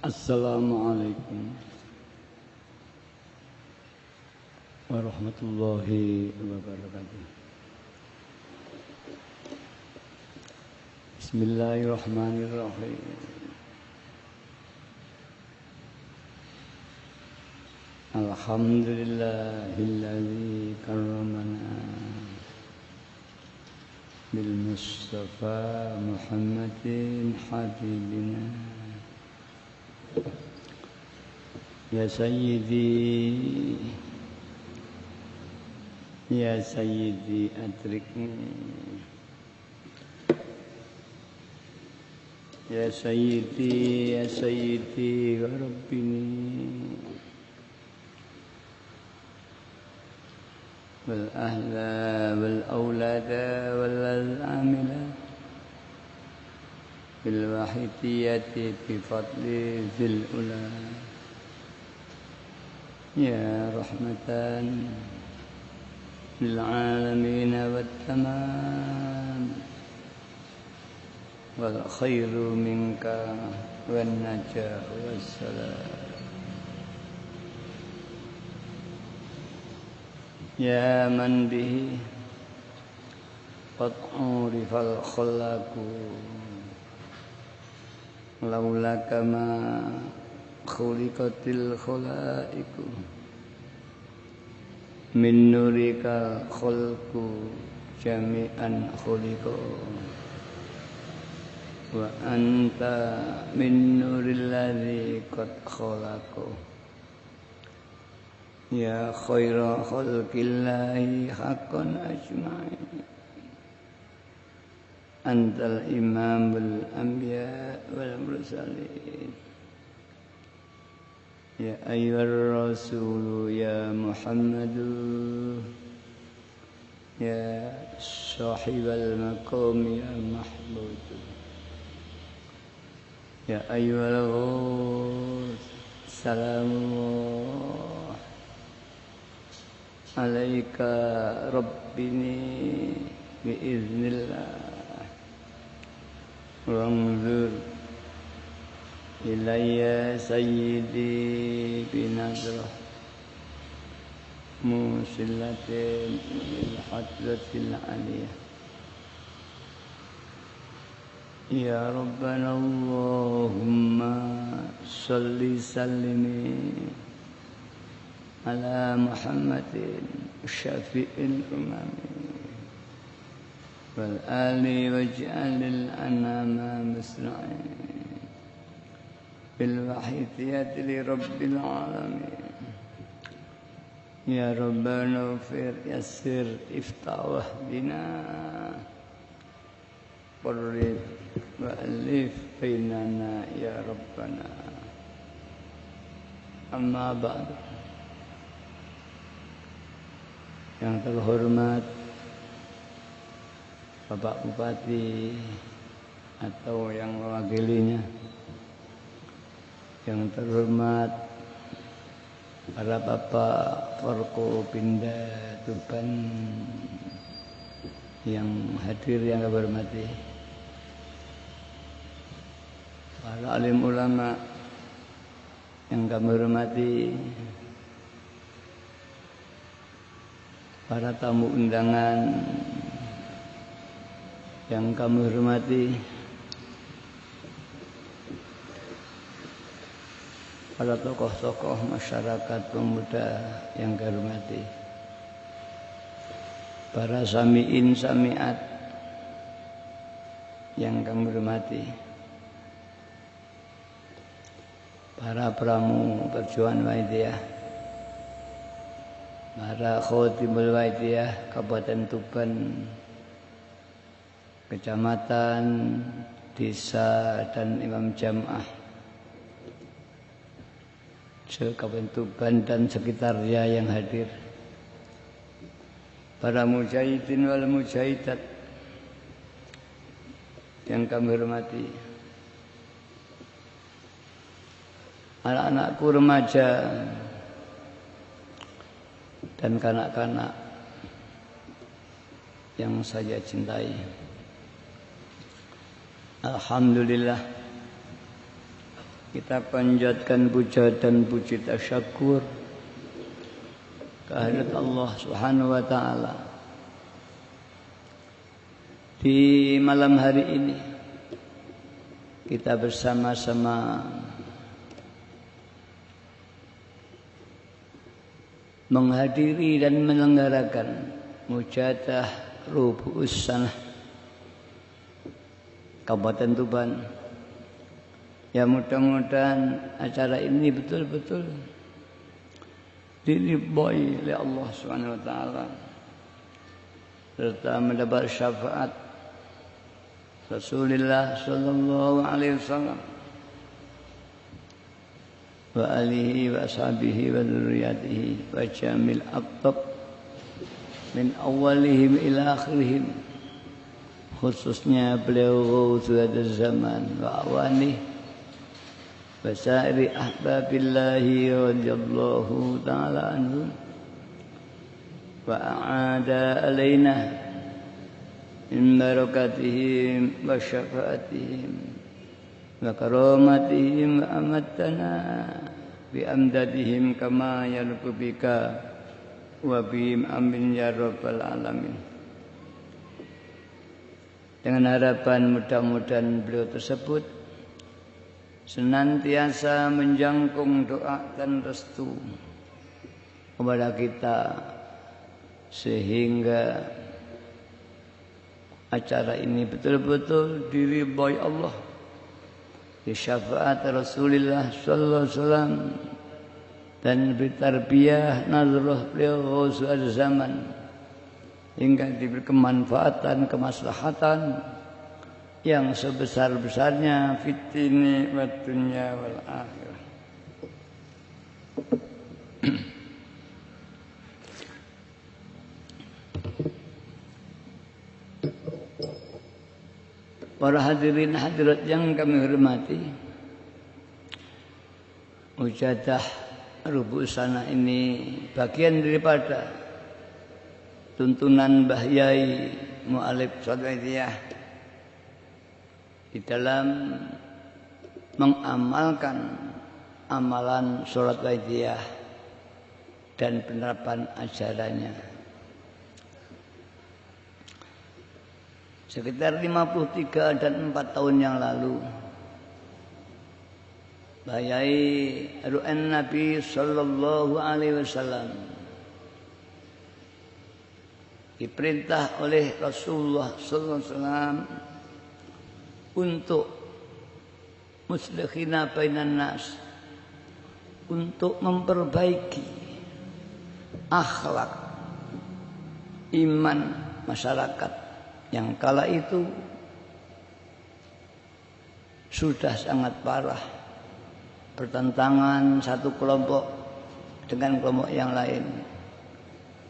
Assalamualaikum warahmatullahi wabarakatuh. Bismillahirrahmanirrahim. Alhamdulillahilladzi karramana bil Mustafa Muhammadin habibina. Ya Sayyidi Ya Sayyidi adrikni Ya Sayyidi Ya Sayyidi Ya Rabbini wal ahla wal awlada wal amila bil wahidiyati bi fadli zil ula ya rahmatan lil alamin wat tamam wal khairu minka wan najah wassalam ya man bihi qad urifal khalaqu laulaka ma khuliqatil khalaiqu min nurika khalqu jami'an khuliqu wa anta min nuril ladzi qad khalaqu ya khaira khalqillahi haqqan ajma'in antal imamul anbiya wal mursalin ya ayyuhar rasul ya muhammadu ya sahibal maqam ya mahmud ya ayyuhal ghus salamullah alaika rabbini biiznillah wanzur ilayya sayyidi binazrah musillatin bil hadratil aliyah ya rabbana allahumma salli sallimi ala muhammadin syafi'il umami wal ali waj'alil anama musna'in bil wahidiyati li rabbil alamin ya rabbana fir yassir iftawah bina qarrib wa alif bainana ya rabbana amma ba'd. Yang terhormat Bapak Bupati atau yang mewakilinya, yang terhormat para Bapak Forkopimda Tuban yang hadir yang kami hormati, para alim ulama yang kami hormati, para tamu undangan yang kami hormati, para tokoh-tokoh masyarakat pemuda yang kami hormati, para sami'in sami'at yang kami hormati, para pramu perjuangan Waidiyah, para khotimul Waidiyah Kabupaten Tuban, kecamatan, desa dan imam jamaah se-Kabupaten Tuban dan sekitarnya yang hadir, para mujahidin wal mujahidat yang kami hormati, anak-anakku remaja dan kanak-kanak yang saya cintai. Alhamdulillah Kita panjatkan puja dan puji tasyakur kehadirat Allah Subhanahu wa taala. Di malam hari ini kita bersama-sama menghadiri dan menyelenggarakan mujadah Rubu'us Sanah Kabupaten Tuban. Ya mudah-mudahan acara ini betul-betul diridhoi oleh Allah Subhanahu wa taala serta mendapat syafaat Rasulullah sallallahu alaihi wasallam wa alihi wa ashabihi wa dzurriyyatihi wa jamil aqtab min awalihim ila akhirihim, khususnya beliau Ghautsul Zaman wa awanihi wasairi ahbabillahi radhiyallahu ta'ala anhum wa a'ada alaina min barakatihim wa syafaatihim wa karamatihim wa amattana bi amdadihim kama yalqu bika wa bihim amin ya rabbal alamin. Dengan harapan mudah-mudahan beliau tersebut senantiasa menjangkung doa dan restu kepada kita sehingga acara ini betul-betul diridhoi Allah, di syafaat Rasulullah sallallahu alaihi wasallam dan bitarbiyah nazrah beliau Ghautsul Zaman hingga diberi kemanfaatan, kemaslahatan yang sebesar-besarnya fid dini wad dunya wal akhirah. Para hadirin hadirat yang kami hormati, mujadah Rubu'us Sanah ini bagian daripada tuntunan Mbah Yai Mu'alif Sadaqiyah di dalam mengamalkan amalan sholat waidiyah dan penerapan ajarannya. Sekitar 53 dan 4 tahun yang lalu, Bayai Ru'an Nabi sallallahu alaihi wasallam diperintah oleh Rasulullah sallallahu alaihi wasallam untuk muslihina bainan nas, untuk memperbaiki akhlak iman masyarakat yang kala itu sudah sangat parah, bertentangan satu kelompok dengan kelompok yang lain,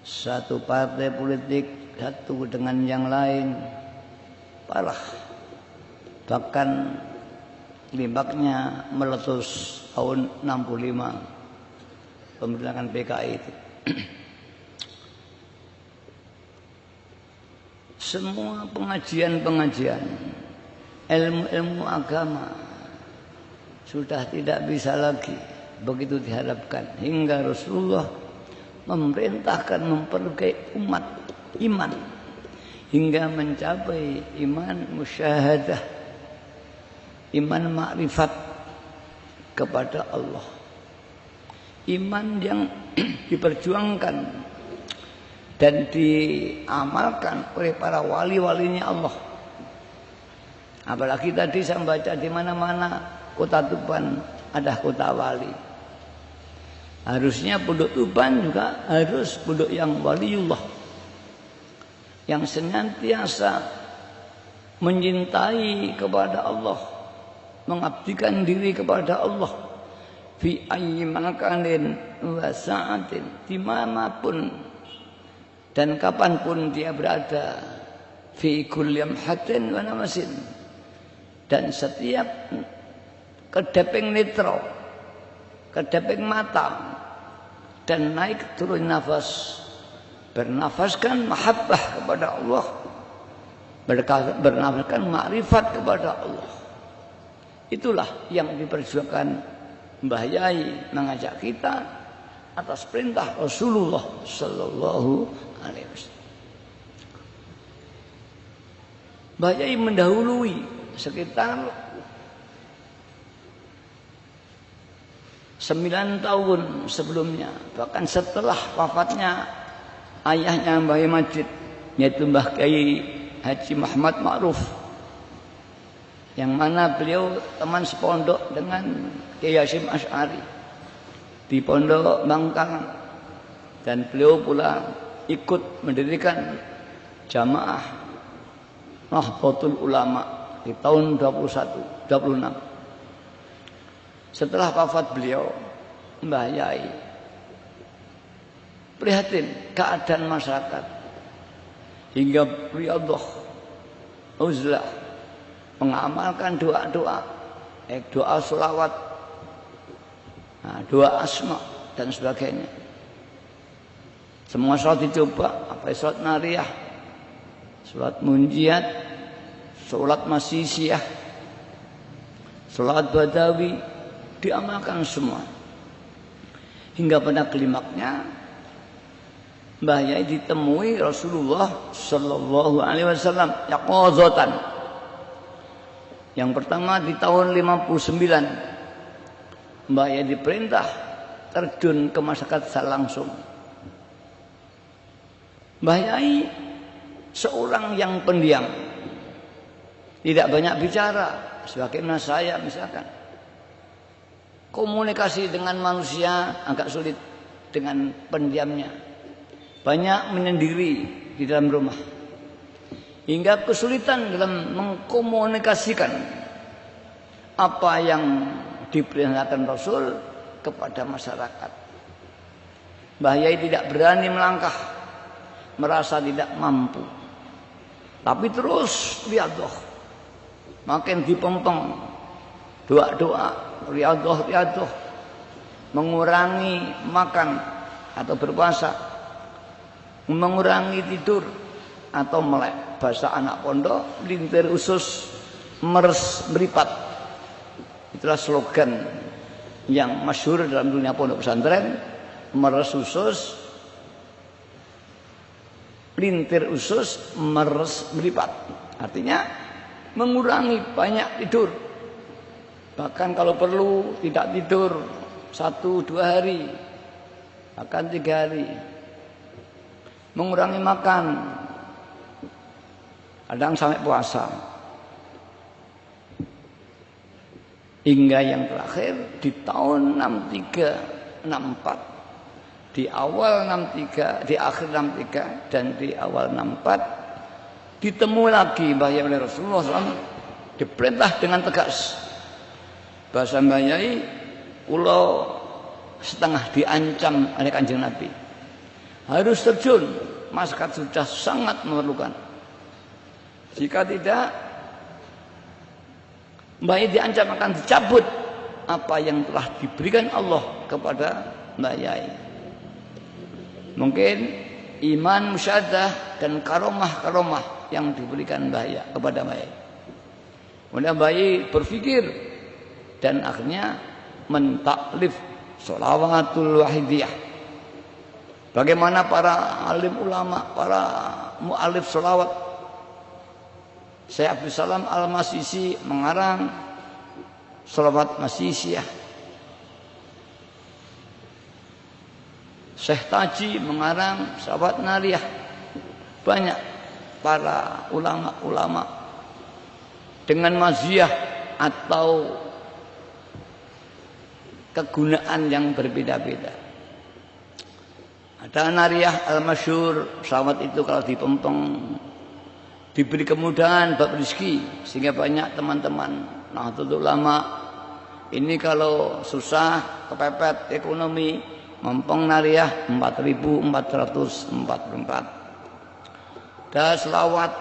satu partai politik satu dengan yang lain, parah. Bahkan limbaknya meletus tahun 65 pemerintahan PKI itu. Semua pengajian-pengajian ilmu-ilmu agama sudah tidak bisa lagi begitu diharapkan, hingga Rasulullah memerintahkan memperbaiki umat iman hingga mencapai iman musyahadah, iman makrifat kepada Allah, iman yang diperjuangkan dan diamalkan oleh para wali-walinya Allah. Apalagi tadi saya baca di mana-mana kota Tuban ada kota wali. Harusnya penduduk Tuban juga harus penduduk yang waliullah, yang senantiasa mencintai kepada Allah, mengabdikan diri kepada Allah fi ayyi makanin wa sa'atin, dimanapun dan kapanpun dia berada, fi kulli amhatin wa namasin, dan setiap kedeping netro, kedeping mata dan naik turun nafas, bernafaskan mahabbah kepada Allah, bernafaskan makrifat kepada Allah. Itulah yang diperjuangkan Mbah Yai mengajak kita atas perintah Rasulullah Sallallahu Alaihi Wasallam. Mbah Yai mendahului sekitar 9 tahun sebelumnya, bahkan setelah wafatnya ayahnya Mbah Yai Majid, yaitu Mbah Kiai Haji Muhammad Ma'ruf, yang mana beliau teman sepondok dengan Kiai Hasyim Asy'ari di Pondok Bangkang, dan beliau pula ikut mendirikan jamaah Nahdlatul Ulama di tahun 26. Setelah wafat beliau, Mbah Yai prihatin keadaan masyarakat, hingga riyadhah uzlah mengamalkan doa-doa, doa sholawat, doa asma dan sebagainya. Semua sholat dicoba, apa sholat nariyah, sholat munjiat, sholat masisiyah, sholat badawi, diamalkan semua. Hingga pada klimaknya Mbah Yai ditemui Rasulullah Sallallahu Alaihi Wasallam yaqazatan. Yang pertama di tahun 59 Mbah Yai diperintah terjun ke masyarakat secara langsung. Mbah Yai seorang yang pendiam, tidak banyak bicara, sebagaimana saya misalkan. Komunikasi dengan manusia agak sulit dengan pendiamnya. Banyak menyendiri di dalam rumah, hingga kesulitan dalam mengkomunikasikan apa yang diperintahkan Rasul kepada masyarakat. Mbah Yai tidak berani melangkah, merasa tidak mampu, tapi terus riyadhah, makin dipempeng doa-doa, riyadhah, mengurangi makan atau berpuasa, mengurangi tidur atau melek. Bahasa anak pondok, lintir usus meres meripat. Itulah slogan yang masyhur dalam dunia pondok pesantren. Meres usus, lintir usus, meres meripat. Artinya mengurangi banyak tidur. Bahkan kalau perlu tidak tidur 1-2 hari, bahkan 3 hari. Mengurangi makan, kadang sampai puasa. Hingga yang terakhir di tahun 63-64, di awal 63, di akhir 63 dan di awal 64, ditemu lagi Mbah Yai oleh Rasulullah SAW, diperintah dengan tegas. Bahasa Mbah Yai, kula setengah diancam oleh Kanjeng Nabi, harus terjun, masyarakat sudah sangat memerlukan. Jika tidak, Mbah Yai diancam akan dicabut apa yang telah diberikan Allah kepada Mbah Yai. Mungkin iman musyadah dan karomah-karomah yang diberikan Mbah Yai kepada Mbah Yai. Kemudian Mbah Yai berpikir dan akhirnya mentaklif sholawatul wahidiyah. Bagaimana para alim ulama, para mu'alif sholawat, Syekh Abdul Salam Al-Masisi mengarang sholawat masisiyah, Syekh Taji mengarang sholawat nariyah. Banyak para ulama-ulama dengan maziyah atau kegunaan yang berbeda-beda. Ada nariyah al-masyhur, sholawat itu kalau dipempeng diberi kemudahan bab rezeki, sehingga banyak teman-teman Nahdlatul Ulama ini kalau susah, kepepet ekonomi, mempeng nariyah 4444. Ada selawat,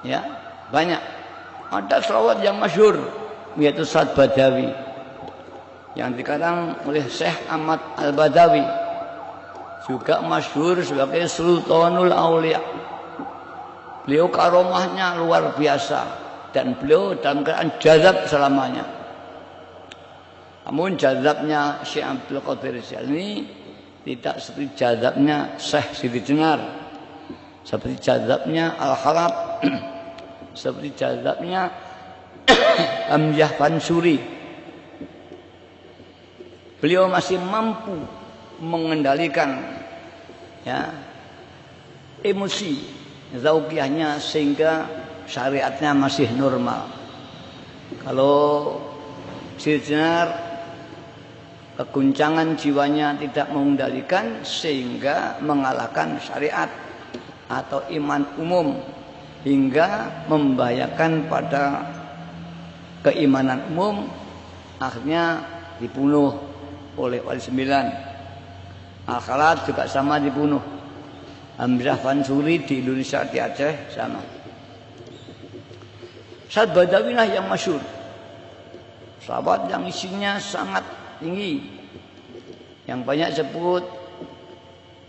ya banyak. Ada selawat yang masyhur, yaitu Sa'ad Badawi, yang dikarang oleh Syekh Ahmad Al-Badawi, juga masyhur sebagai Sultanul Aulia. Beliau karomahnya luar biasa, dan beliau dalam keadaan jazab selamanya. Namun jazabnya Syekh Abdul Qadir Jailani tidak seperti jazabnya Syekh Siti Jenar, seperti jazabnya Al-Khalaf, seperti jazabnya Hamzah Fansuri. Beliau masih mampu mengendalikan ya emosi zauqiyahnya sehingga syariatnya masih normal. Kalau Siti Jenar keguncangan jiwanya tidak mengendalikan sehingga mengalahkan syariat atau iman umum hingga membahayakan pada keimanan umum, akhirnya dibunuh oleh Wali Sembilan. Al-Khalaf juga sama dibunuh. Hamzah Fansuri di Indonesia, di Aceh sama. Syed Badawi lah yang masyhur, sahabat yang isinya sangat tinggi, yang banyak sebut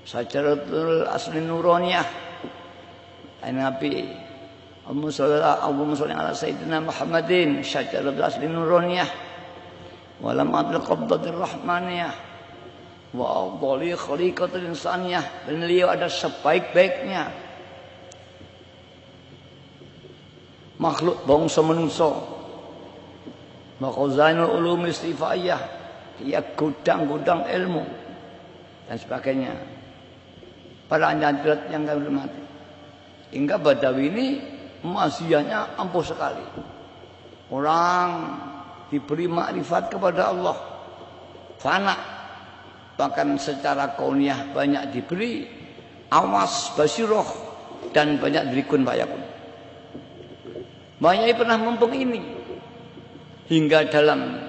Syajaratul Asli Nuraniyah, Nabi Allahumma sholli ala Sayyidina Muhammadin, Syajaratul Asli Nuraniyah, Walamatul Qabdatir Rahmaniyah, wa afdali khaliqatul insaniyah. Beliau ada sebaik-baiknya makhluk bangsa manusia. Makhazainul ulum istifaiyah, dia gudang-gudang ilmu dan sebagainya. Para hadirat yang kami hormati, hingga Badawi ini maziahnya ampuh sekali. Orang diberi makrifat kepada Allah, fana, bahkan secara kauniyah banyak diberi awas, basiroh, dan banyak diberi kun fayakun. Bayai pernah mumpung ini hingga dalam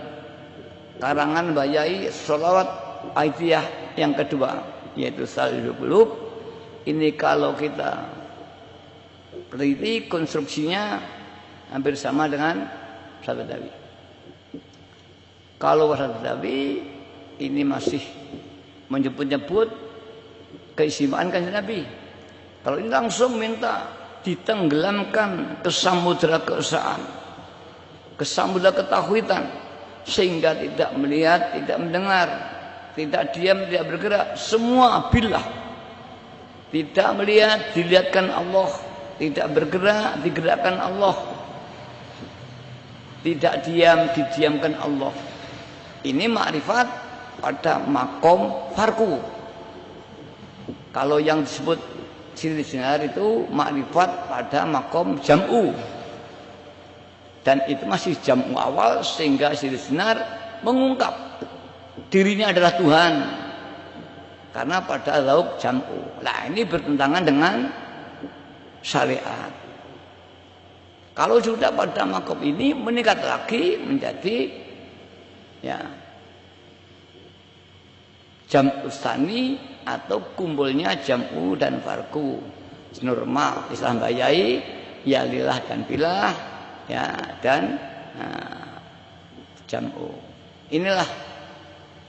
karangan Bayai Sholawat Aidiyah yang kedua, yaitu Salihul Qulub. Ini kalau kita teliti konstruksinya hampir sama dengan Syed Badawi. Kalau Syed Badawi ini masih menyebut-nyebut keistimewaan Kanjeng Nabi. Kalau ini langsung minta ditenggelamkan ke samudra keesaan, ke samudra ketauhidan, sehingga tidak melihat, tidak mendengar, tidak diam, tidak bergerak, semua billah. Tidak melihat, dilihatkan Allah, tidak bergerak, digerakkan Allah, tidak diam, didiamkan Allah. Ini makrifat pada makom farku. Kalau yang disebut Siti Jenar itu makrifat pada makom jam'u, dan itu masih jam'u awal, sehingga Siti Jenar mengungkap dirinya adalah Tuhan karena pada lauk jam'u. Nah, ini bertentangan dengan syariat. Kalau sudah pada makom ini meningkat lagi menjadi ya jam'u tsani atau kumpulnya jam'u dan farku. Normal Islam Bayai ya lillah dan bilah ya dan jam'u. Inilah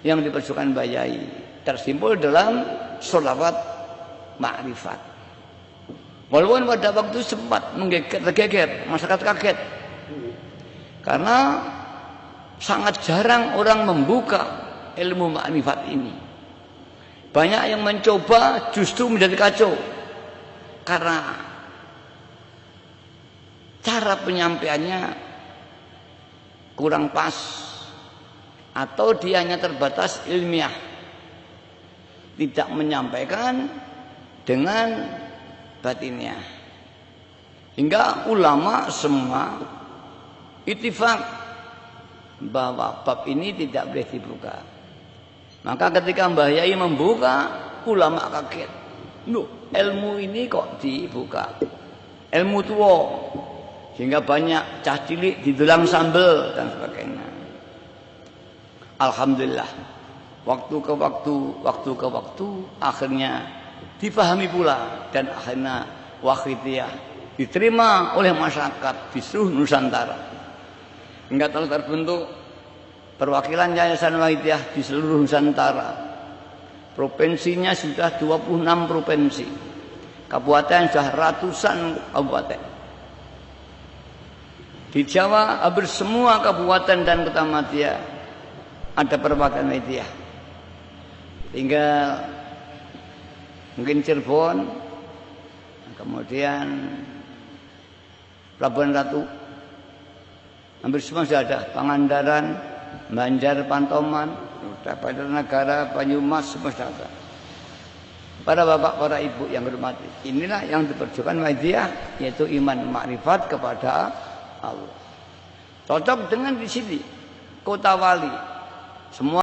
yang diperjuangkan Bayai, tersimpul dalam sholawat ma'rifat. Walaupun pada waktu sempat menggeger, masyarakat kaget karena sangat jarang orang membuka ilmu ma'rifat ini. Banyak yang mencoba justru menjadi kacau karena cara penyampaiannya kurang pas atau dia hanya terbatas ilmiah, tidak menyampaikan dengan batinnya. Hingga ulama semua ittifaq bahwa bab ini tidak boleh dibuka. Maka ketika Mbah Yai membuka, ulama kaget. Loh, ilmu ini kok dibuka? Ilmu tua. Sehingga banyak cah cilik didulang sambel dan sebagainya. Alhamdulillah. Waktu ke waktu, akhirnya dipahami pula. Dan akhirnya Wahidiyah diterima oleh masyarakat di seluruh Nusantara. Hingga telah terbentuk perwakilan Yayasan Wahidiyah di seluruh Nusantara. Provinsinya sudah 26 provinsi. Kabupaten sudah ratusan kabupaten. Di Jawa hampir semua kabupaten dan kecamatan ada perwakilan Muhammadiyah. Tinggal mungkin Cirebon, kemudian Pelabuhan Ratu, hampir semua sudah ada. Pangandaran, Banjar, Pantoman, Banjarnegara, Banyumas, semua sudah ada. Para bapak, para ibu yang hormati, inilah yang diperjuangkan Muhammadiyah, yaitu iman makrifat kepada Allah. Cocok dengan di sini Kota Wali. Semua